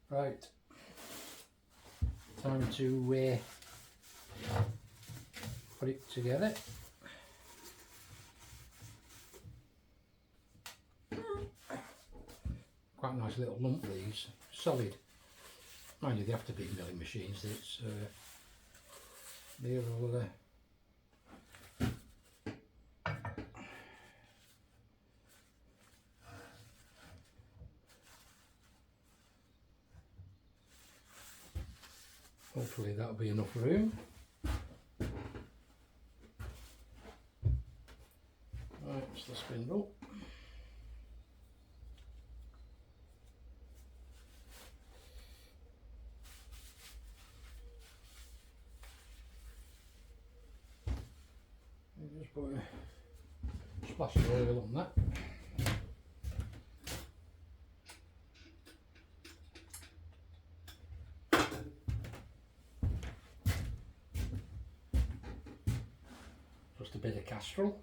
Right, time to put it together. Quite a nice little lump, these, solid. Mind you, they have to be milling machines. It's they're all hopefully that'll be enough room. Right, it's the spindle. Just put a splash of oil on that. Just a bit of castrol.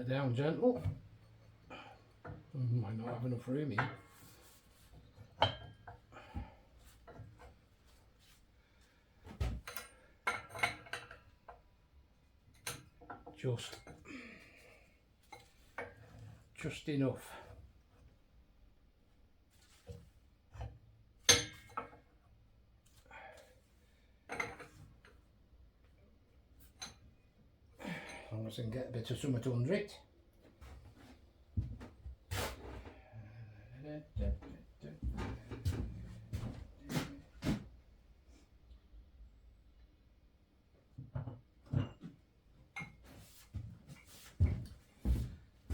Down gentle. Might not have enough room here. Just enough. As long as I can get a bit of something under it.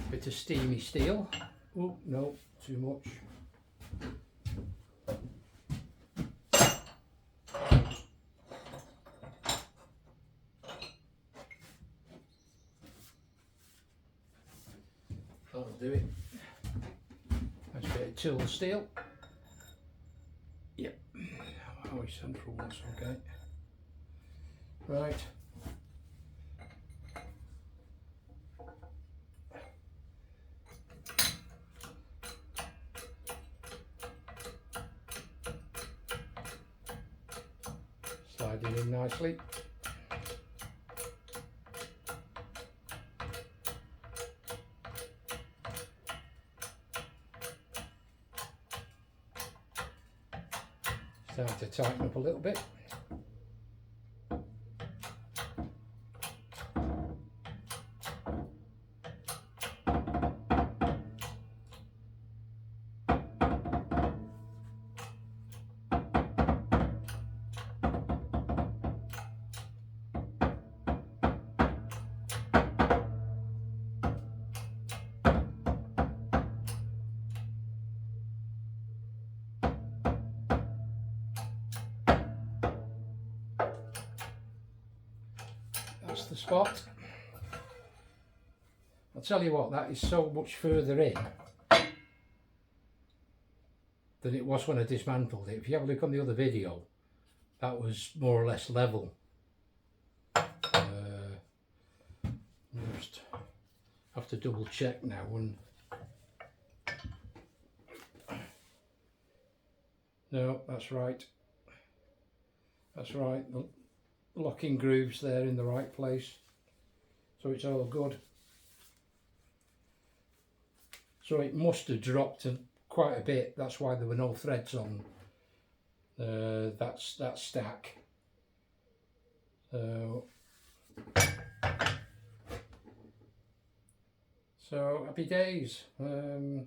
Bit of steamy steel. Oh no, too much. That'll do it. That's a bit of tool steel. Yep. Oh, central one's okay. Right. Slide it in nicely. Start to tighten up a little bit. That's the spot. I'll tell you what, that is so much further in than it was when I dismantled it. If you have a look on the other video, that was more or less level. Just have to double check now. And no, that's right. That's right. The locking grooves there in the right place, so it's all good. So it must have dropped quite a bit. That's why there were no threads on that stack. So happy days. We'll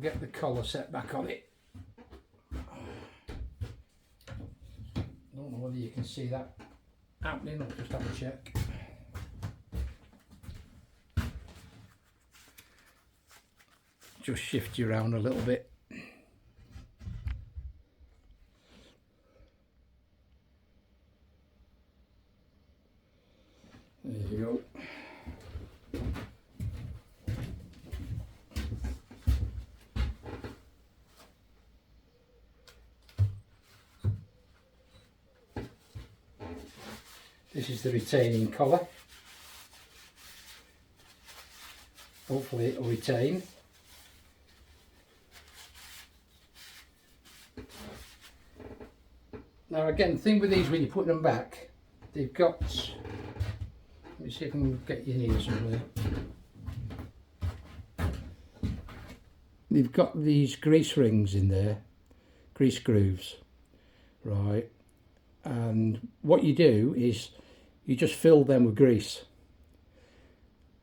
get the collar set back on it. Don't know whether you can see that happening. I'll just have a check. Just shift you around a little bit. There you go. This is the retaining collar. Hopefully it'll retain. Now again, the thing with these when you're putting them back, they've got, let me see if I can get you near somewhere. They've got these grease rings in there, grease grooves, right? And what you do is you just fill them with grease,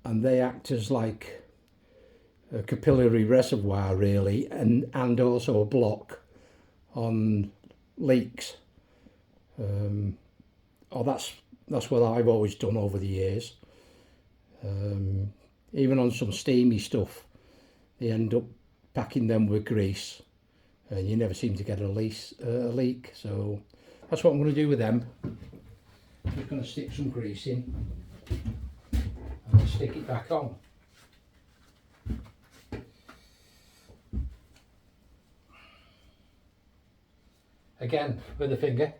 and they act as like a capillary reservoir really, and also a block on leaks. That's what I've always done over the years. Even on some steamy stuff, they end up packing them with grease, and you never seem to get a leak. So that's what I'm going to do with them. I'm just going to stick some grease in and stick it back on. Again, with the finger.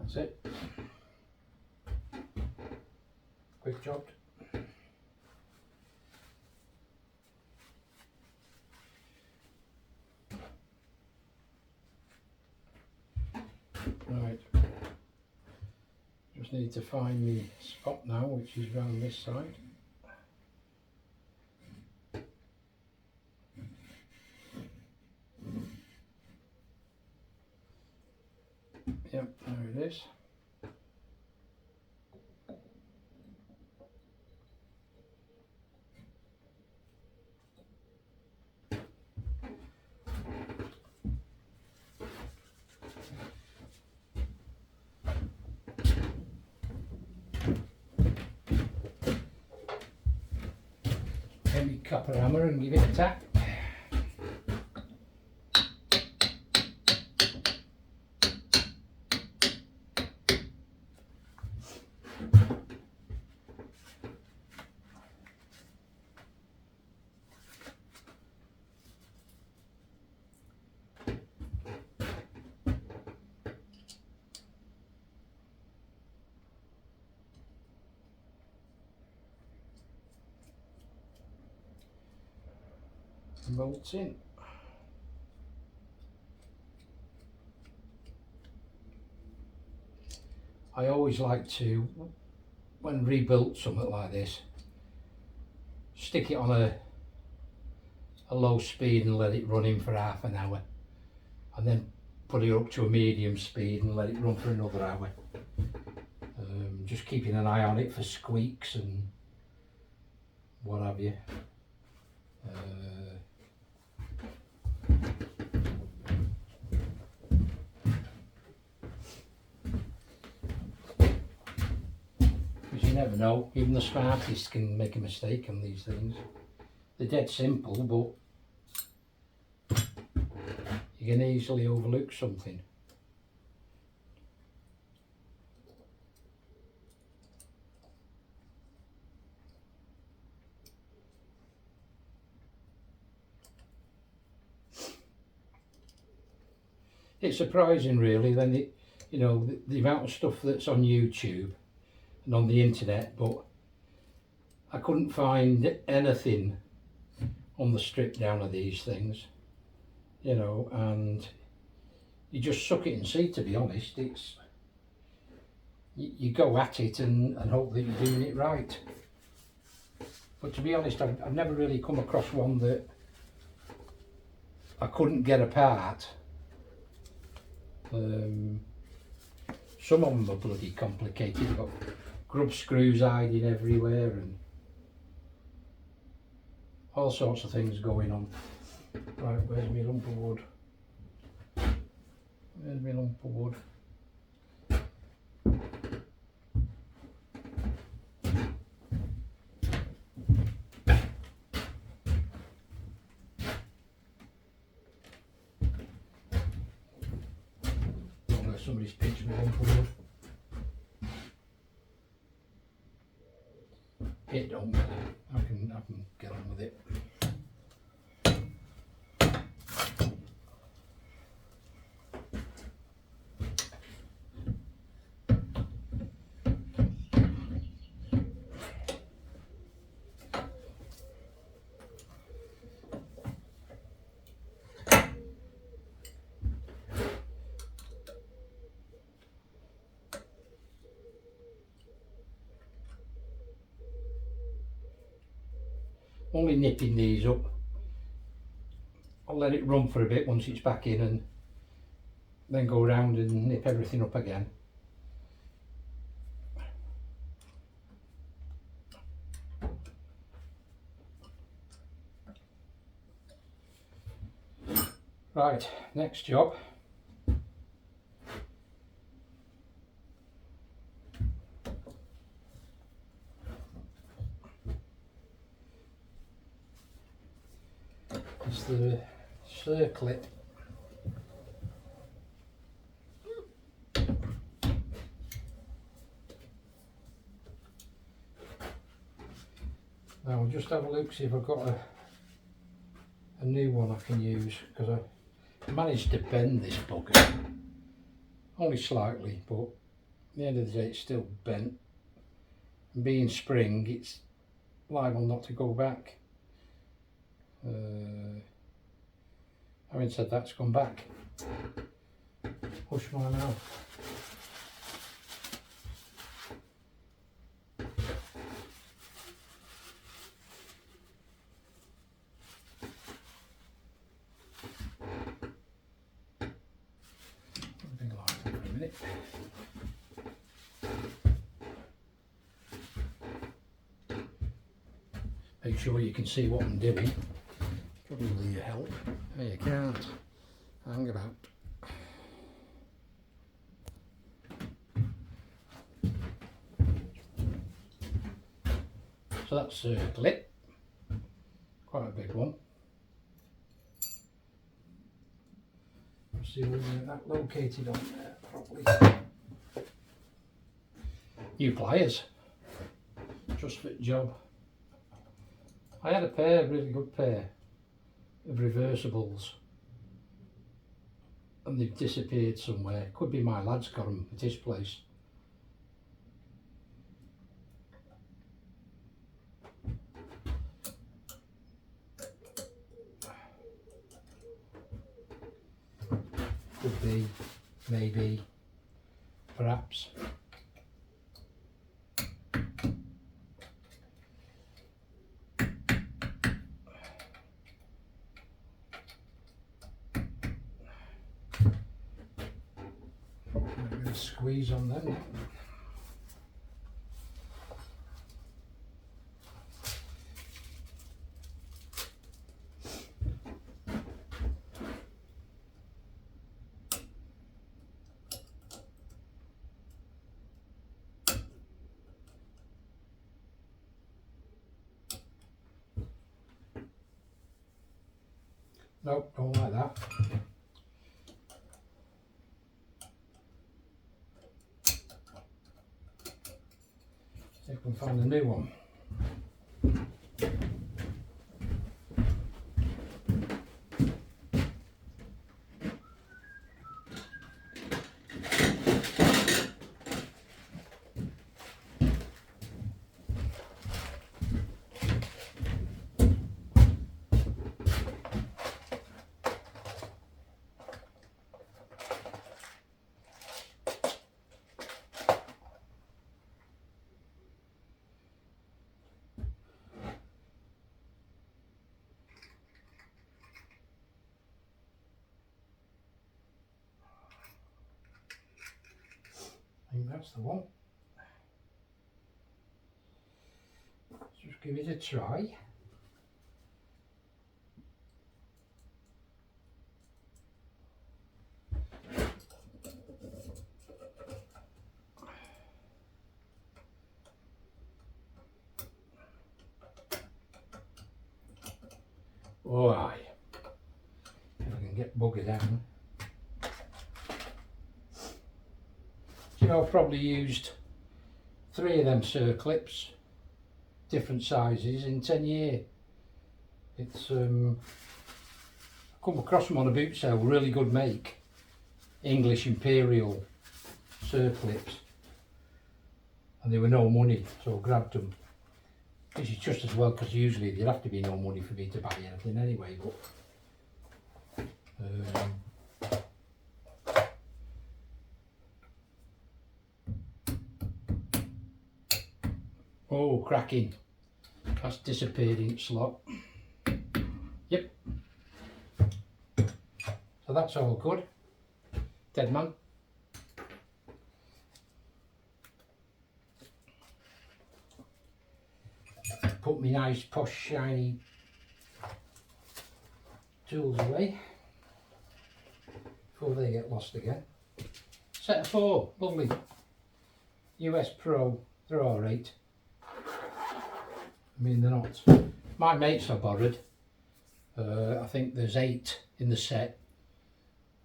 That's it. Quick job. Right. Just need to find the spot now, which is round this side. Yep, there it is. Heavy copper hammer and give it a tap. Bolts in. I always like to, when rebuilt something like this, stick it on a low speed and let it run in for half an hour, and then put it up to a medium speed and let it run for another hour. Just keeping an eye on it for squeaks and what have you. Because you never know, even the smartest can make a mistake on these things. They're dead simple, but you can easily overlook something. It's surprising really, then the amount of stuff that's on YouTube and on the internet, but I couldn't find anything on the strip down of these things, and you just suck it and see, to be honest. It's you go at it and hope that you're doing it right. But to be honest, I've never really come across one that I couldn't get apart. Some of them are bloody complicated. You've got grub screws hiding everywhere and all sorts of things going on. Right, where's my lump of wood? Where's my lump of wood? somebody's pitched me one for wood. It don't matter. I can get on with it. Only nipping these up. I'll let it run for a bit once it's back in and then go around and nip everything up again. Right, next job. Is the circlet. Now I'll just have a look, see if I've got a new one I can use, because I managed to bend this bugger, only slightly, but at the end of the day it's still bent, and being spring it's liable not to go back. Having said that, it's gone back. Push my mouth. Something like that for a minute. Make sure you can see what I'm doing. Probably help. No, you can't. Hang about. So that's circlet. Quite a big one. Let's see where that located on there. Probably. New pliers. Just for the job. I had a pair, really good pair of reversibles, and they've disappeared somewhere. Could be my lad's got them at his place. Could be, maybe, perhaps. Squeeze on them. Nope, don't like that. See if we can find a new one. I think that's the one. Let's just give it a try. Oh aye. If I can get bugger down. you know, I've probably used 3 of them circlips, different sizes, in 10 years. It's I come across them on a boot sale, really good make, English Imperial circlips, and they were no money, so I grabbed them. This is just as well, because usually there'd have to be no money for me to buy anything anyway, but oh, cracking. That's disappeared in slot. Yep. So that's all good. Dead man. Put me nice posh shiny tools away before they get lost again. Set of 4, lovely. US Pro, they're alright. I mean, they're not. My mates are borrowed. I think there's 8 in the set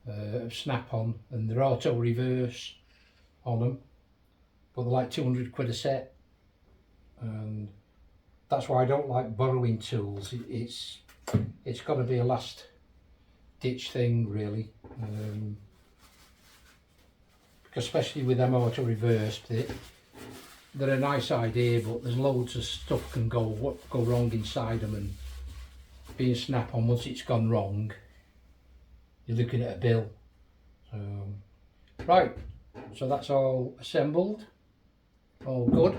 of snap-on, and they're auto reverse on them, but they're like 200 quid a set, and that's why I don't like borrowing tools. It's got to be a last ditch thing, really, because especially with them auto reversed, they're a nice idea, but there's loads of stuff can go wrong inside them, and being snap-on, once it's gone wrong, you're looking at a bill. So, right, so that's all assembled, all good.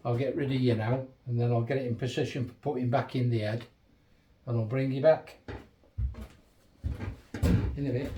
I'll get rid of you now, and then I'll get it in position for putting back in the head, and I'll bring you back in a bit.